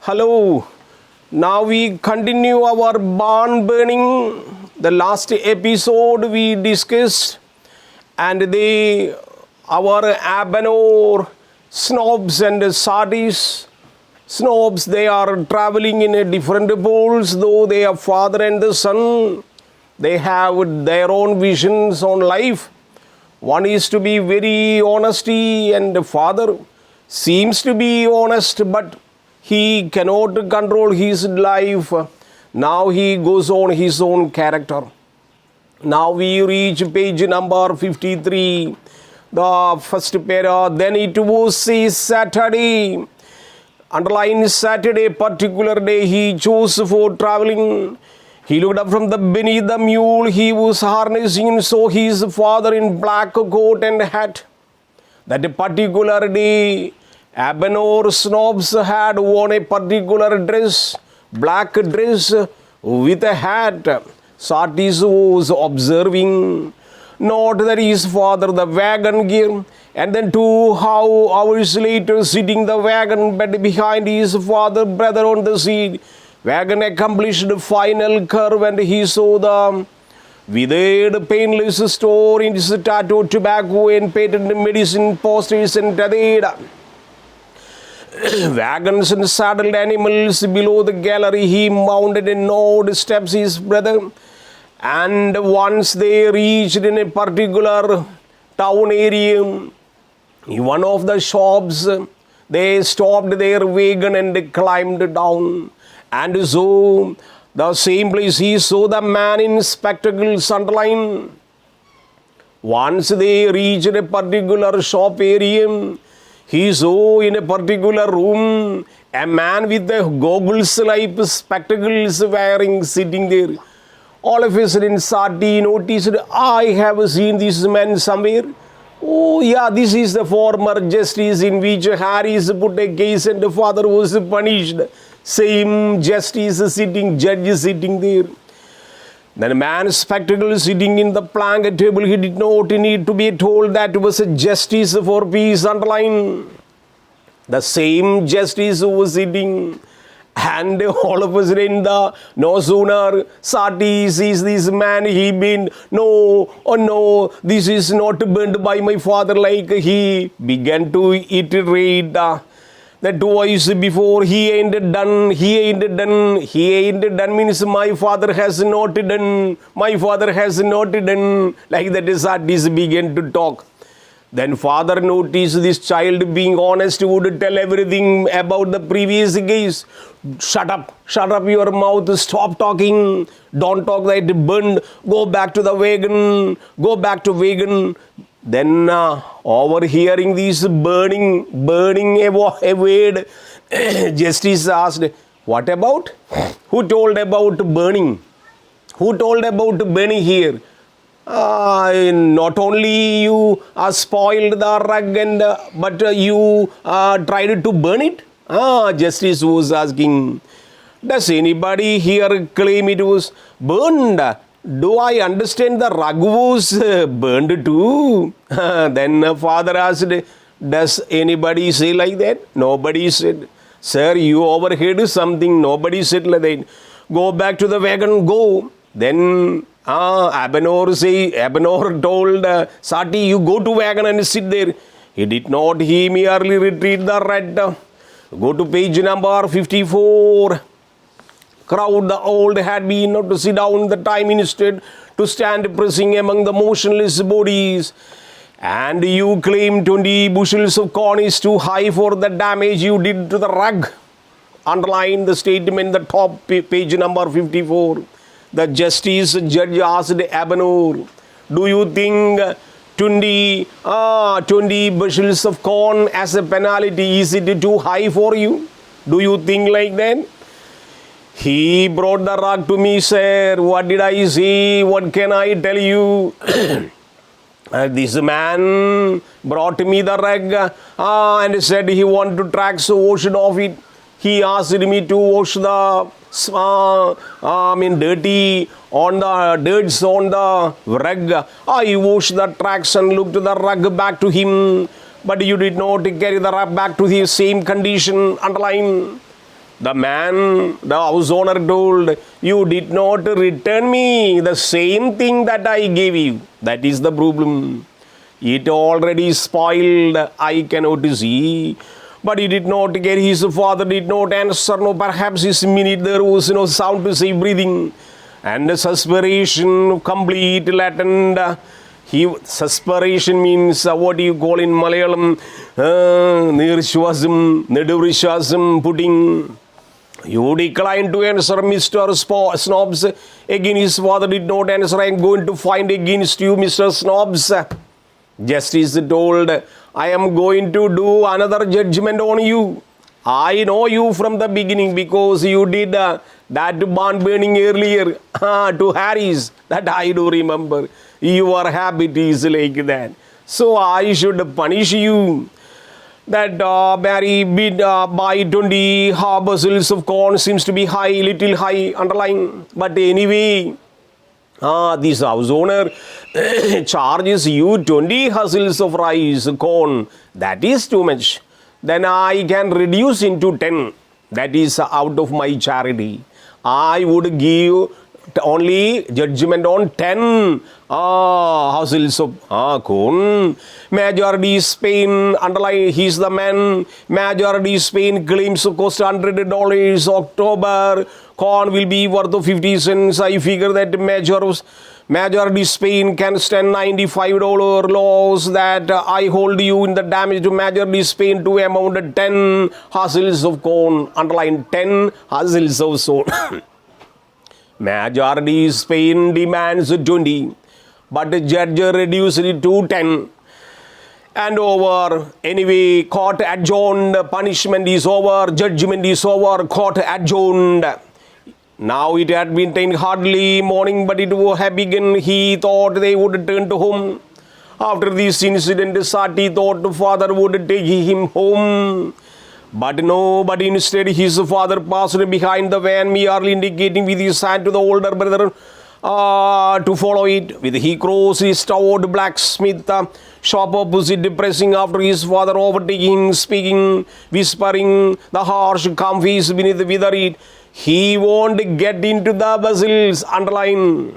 Hello. Now we continue our barn burning. The last episode we discussed, and our Abanor snobs and sardis. Snobs, they are traveling in a different poles, though they are father and the son. They have their own visions on life. One is to be very honesty, and the father seems to be honest, but he cannot control his life. Now he goes on his own character. Now we reach page number 53, the first para. Then it was a Saturday. Underline Saturday, particular day he chose for traveling. He looked up from beneath the mule he was harnessing and saw his father in black coat and hat. That particular day, Abanor snobs had worn a particular dress, black dress with a hat. Sardis was observing, not that his father, the wagon gear, and then 2 hours later sitting the wagon bed behind his father, brother on the seat. Wagon accomplished the final curve and he saw the withered, painless store in his tattoo, tobacco and patent medicine posters and tethered wagons and saddled animals below the gallery. He mounted and gnawed steps his brother, and once they reached in a particular town area, in one of the shops, they stopped their wagon and climbed down. And so, the same place he saw the man in spectacles. Underline. Once they reached a particular shop area, he saw in a particular room a man with the goggles like spectacles wearing sitting there. All of a sudden, Sati noticed, I have seen this man somewhere. Oh yeah, this is the former justice in which Harris put a case and the father was punished. Same justice sitting, judge sitting there. Then a man spectacles sitting in the plank table, he did not need to be told that it was a justice for peace. Underline. The same justice was sitting, and all of a sudden, no sooner Sati sees this man, he been, no, oh no, this is not burned by my father, like he began to iterate that twice before. He ain't done means my father has not done, like that is Sati began to talk. Then father noticed this child being honest would tell everything about the previous case. Shut up your mouth, stop talking, don't talk that burned, go back to wagon. Then overhearing this burning a word, justice asked, what about? Who told about burning? Who told about burning here? Not only you spoiled the rug, but you tried to burn it? Justice was asking. Does anybody here claim it was burned? Do I understand the rug was burned too? Then father asked, does anybody say like that? Nobody said. Sir, you overheard something. Nobody said like that. Go back to the wagon, go. Then Abanor told Sati, you go to wagon and sit there. He did not. He merely retrieved the red. Go to page number 54. Crowd, the old had been not to sit down, the time instead to stand pressing among the motionless bodies. And you claim 20 bushels of corn is too high for the damage you did to the rug. Underline the statement, the top page number 54. The justice judge asked Abanor, do you think 20 bushels of corn as a penalty, is it too high for you? Do you think like that? He brought the rug to me, sir. What did I say? What can I tell you? This man brought me the rug and said he wanted to tracks washed off it. He asked me to wash the dirty on the dirts on the rug. I washed the tracks and looked the rug back to him. But you did not carry the rug back to the same condition. Underline. The man, the house owner told, you did not return me the same thing that I gave you. That is the problem. It already spoiled, I cannot see. But he did not get, his father did not answer. No, perhaps his minute there was no sound to say breathing. And the suspiration complete latent. Suspiration means what do you call in Malayalam? Nirshwasam, Nedurishwasam, pudding. You declined to answer, Mr. Snobs. Again, his father did not answer. I am going to find against you, Mr. Snobs. Justice told, I am going to do another judgment on you. I know you from the beginning because you did that barn burning earlier to Harris. That I do remember. Your habit is like that. So I should punish you. That very bid by 20 bushels of corn seems to be high, little high, underlying. But anyway, this house owner charges you 20 bushels of rice, corn. That is too much. Then I can reduce into 10. That is out of my charity. I would give only judgment on 10 bushels of corn. Majority Spain, underline, he's the man. Majority Spain claims to cost $100. October, corn will be worth 50 cents. I figure that majority Spain can stand $95 loss that I hold you in the damage to majority Spain to amount 10 bushels of corn. Underline 10 bushels of corn. Majority Spain demands 20, but the judge reduced it to 10. And over. Anyway, court adjourned, punishment is over, judgment is over, court adjourned. Now it had been taken hardly morning, but it had begun. He thought they would return to home. After this incident, Sati thought the father would take him home. But no, but instead his father passed behind the van, merely indicating with his hand to the older brother to follow it. With he crossed his stout blacksmith shop opposite, depressing after his father overtaking, speaking, whispering the harsh calm face beneath the wither it. He won't get into the bustles. Underline.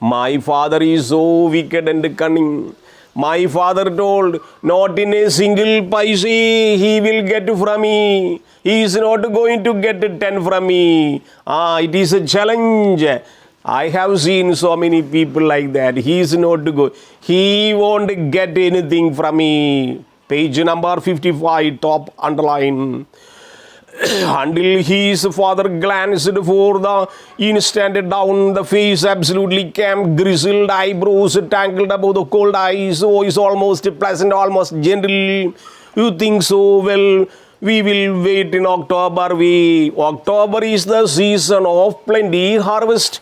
My father is so wicked and cunning. My father told, not in a single paise he will get from me. He is not going to get 10 from me. It is a challenge. I have seen so many people like that. He is not to go. He won't get anything from me. Page number 55, top underline. Until his father glanced for the instant down the face, absolutely camp, grizzled eyebrows tangled above the cold eyes, voice almost pleasant, almost gentle. You think so? Well, we will wait in October. October is the season of plenty harvest.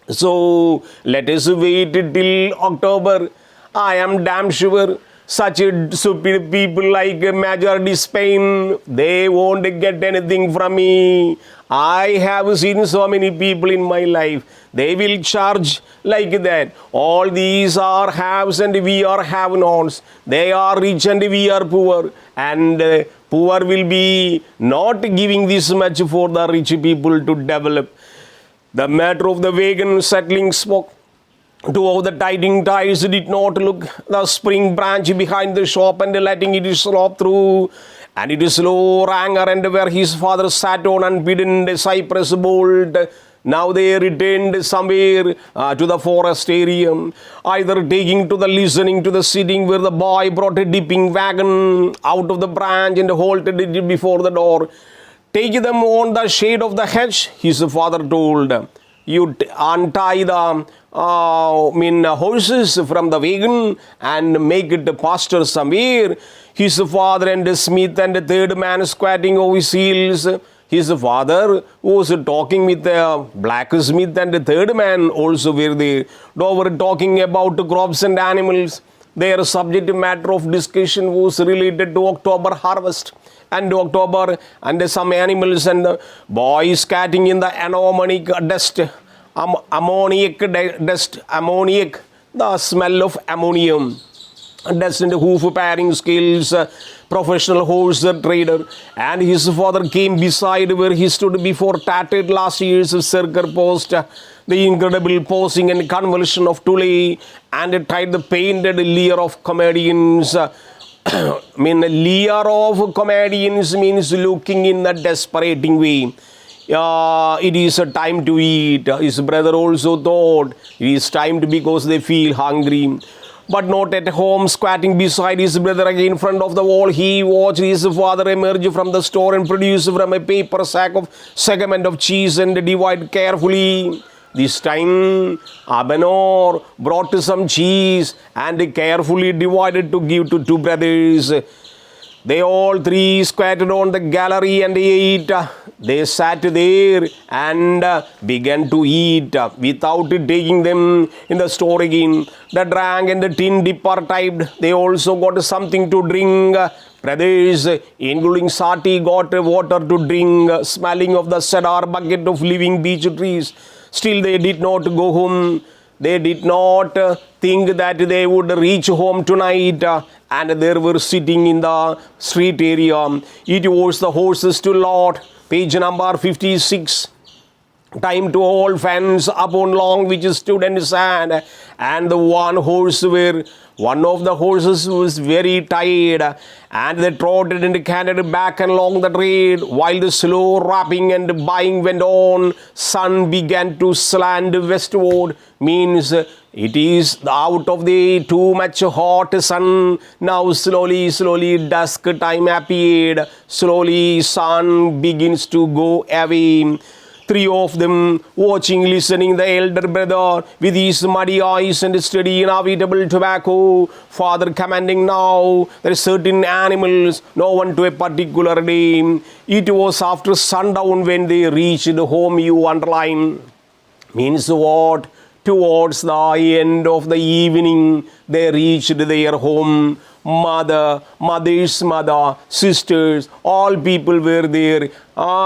So let us wait till October. I am damn sure such stupid people like majority Spain, they won't get anything from me. I have seen so many people in my life. They will charge like that. All these are haves and we are have-nots. They are rich and we are poor. And poor will be not giving this much for the rich people to develop. The matter of the wagon settling spoke. Two of the tiding ties did not look the spring branch behind the shop and letting it slop through, and it slow rang and where his father sat on unbidden the cypress bolt. Now they returned somewhere to the forest area, either taking to the listening to the sitting where the boy brought a dipping wagon out of the branch and halted it before the door. Take them on the shade of the hedge, his father told. You untie the horses from the wagon and make it pasture somewhere. His father and Smith and the third man squatting over his heels. His father was talking with the blacksmith and the third man also were there. They were talking about crops and animals. Their subject matter of discussion was related to October harvest. And October and some animals and the boys scatting in the ammoniac dust, the smell of ammonium. destined hoof paring skills, professional horse trader, and his father came beside where he stood before tattered last year's circus post, the incredible posing and convulsion of Tully, and tried the painted leer of comedians. Leer of comedians means looking in a desperating way. It is a time to eat. His brother also thought it is time to because they feel hungry. But not at home, squatting beside his brother again in front of the wall, he watched his father emerge from the store and produce from a paper sack of segment of cheese and divide carefully. This time, Abner brought some cheese and carefully divided to give to two brothers. They all three squatted on the gallery and ate. They sat there and began to eat without taking them in the store again. The drank and the tin dipper typed. They also got something to drink. Brothers, including Sati, got water to drink, smelling of the cedar bucket of living beech trees. Still they did not go home. They did not think that they would reach home tonight, and they were sitting in the street area. It was the horses to lot, page number 56. Time to all fence upon long which stood and sat, and the one of the horses was very tired, and they trotted and cantered back and along the trail, while the slow rapping and buying went on. Sun began to slant westward, means it is out of the too much hot sun. Now slowly dusk time appeared. Slowly sun begins to go away. Three of them watching, listening, the elder brother with his muddy eyes and steady inevitable tobacco, father commanding now there are certain animals, no one to a particular day. It was after sundown when they reached home, you underline. Means what? Towards the end of the evening, they reached their home. Mother's mother, sisters, all people were there,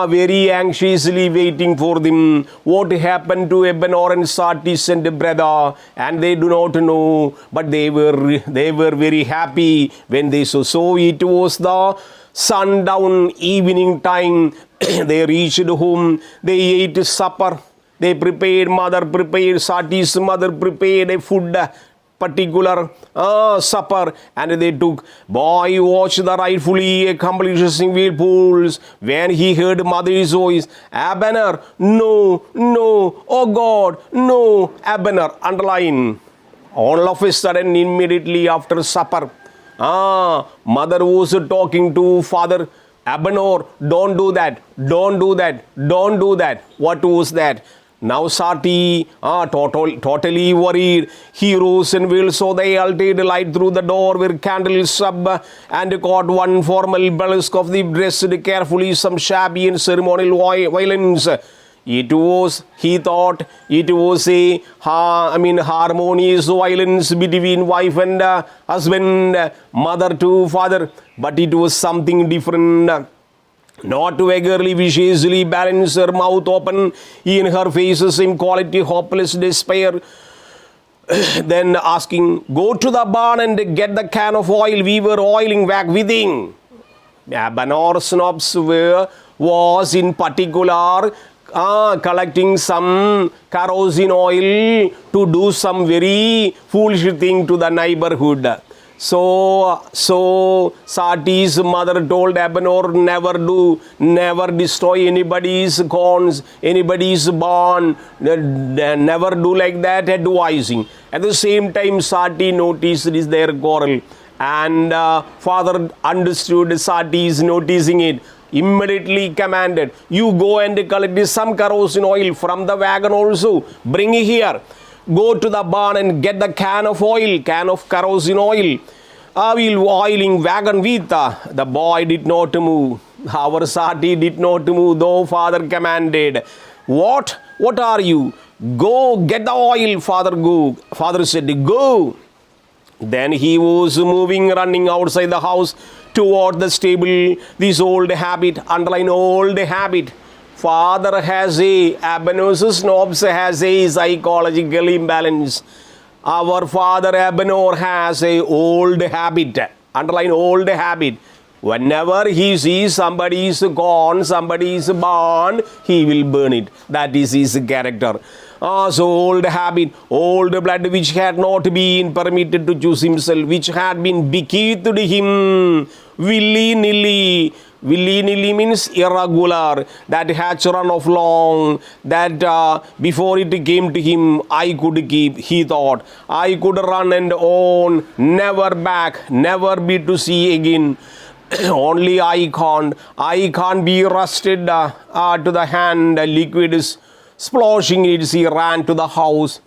very anxiously waiting for them. What happened to Ebenor and Satis and the brother? And they do not know, but they were very happy when they saw. So it was the sundown evening time. They reached home. They ate supper. They prepared, mother prepared, Sati's mother prepared a food, particular supper, and they took. Boy watched the rightfully accomplishing whirlpools when he heard mother's voice. Abner, no, oh God, no, Abner, underline. All of a sudden, immediately after supper, mother was talking to father. Abner, don't do that. What was that? Now Sati, totally worried. He rose and will saw the altered light through the door where candles up, and caught one formal burlesque of the dressed carefully, some shabby and ceremonial violence. It was, he thought, it was a harmonious violence between wife and husband, mother to father, but it was something different. Not vaguely, viciously balanced, her mouth open, in her face same quality, hopeless despair. Then asking, go to the barn and get the can of oil. We were oiling back within. Banor Snobs was in particular collecting some kerosene oil to do some very foolish thing to the neighborhood. So Sati's mother told Abner, never destroy anybody's corns, anybody's barn, never do like that, advising. At the same time, Sati noticed is their quarrel, and father understood Sati is noticing it. Immediately commanded, you go and collect some kerosene oil from the wagon also, bring it here. Go to the barn and get the can of kerosene oil. We'll oiling wagon with. The boy did not move. Our Sati did not move, though father commanded. What are you? Go get the oil, father go. Father said, go. Then he was moving, running outside the house toward the stable. This old habit, underline old habit. Father has Abner's Snobs has a psychological imbalance. our father Abner has a old habit. Underline old habit. Whenever he sees somebody is gone, somebody is born, he will burn it. That is his character. So old habit, old blood which had not been permitted to choose himself, which had been bequeathed to him willy-nilly. Willy-nilly means irregular, that has run off long, that before it came to him, I could keep, he thought. I could run and own, never back, never be to see again. Only I can't be rusted to the hand, liquid is splashing it. He ran to the house,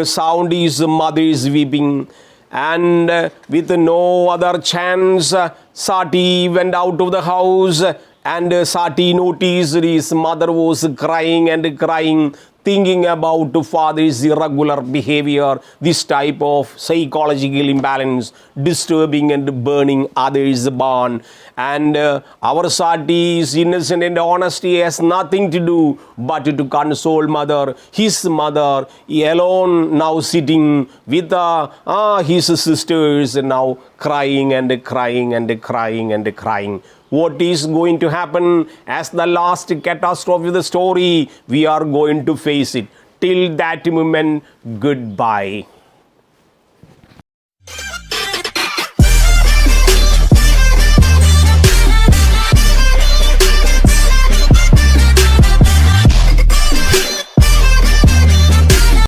sound his mother is weeping. And with no other chance, Sati went out of the house, and Sati noticed his mother was crying and crying, thinking about father's irregular behavior, this type of psychological imbalance, disturbing and burning others' barn. And our Sati's innocent and honesty has nothing to do but to console mother, his mother, alone now sitting with his sisters, now crying and crying and crying and crying. What is going to happen as the last catastrophe of the story? We are going to face it. Till that moment, goodbye.